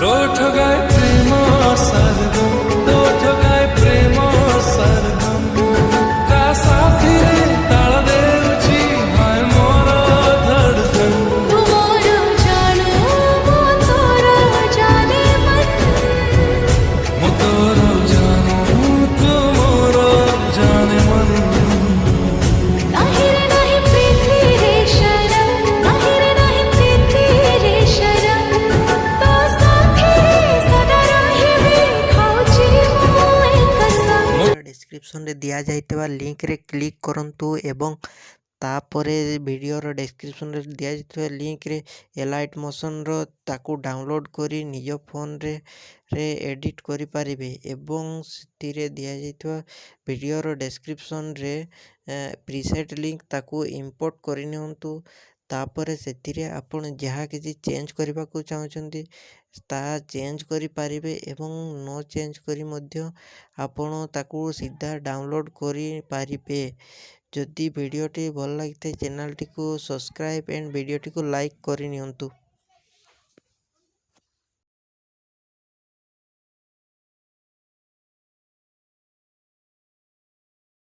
ठगाय प्रेम सरगम तो ठगाय प्रेम सरगम का साथी रे ताल देउची हाय मोर धड़कन तू मोर जानू मो तोर जाने मन मो तोर जानू तू मोर जाने मन नाही रे नाही प्रीति रे शरम नाही रे नाही प्रीति रे शरम तो साथी रे सदा रहिबी खाउची मो ए कसम डिस्क्रिप्शन रे दिया जाइतबा लिंक रे क्लिक करंतु एवं तापरे वीडियोर डिस्क्रिप्शन रे दिया जाइतबा लिंक रे एलाइट मोशन रो ताकू डाउनलोड करी निज फोन रे एडिट करि पारिबे एवं सितिरे दिया जाइतबा वीडियोर डिस्क्रिप्शन रे प्रीसेट लिंक ताकू इंपोर्ट करि नियंतु तापरे सेतिरे आपण जहाँ किसी चेंज करबा को चाहउछंती ता चेंज करि पारिबे एवं नो चेंज करी मध्य आपण ताकू सीधा डाउनलोड करि पारिबे। जदि वीडियोटी भल लगी चैनल टी को सब्सक्राइब एंड वीडियोटी को लाइक करि नियंतु।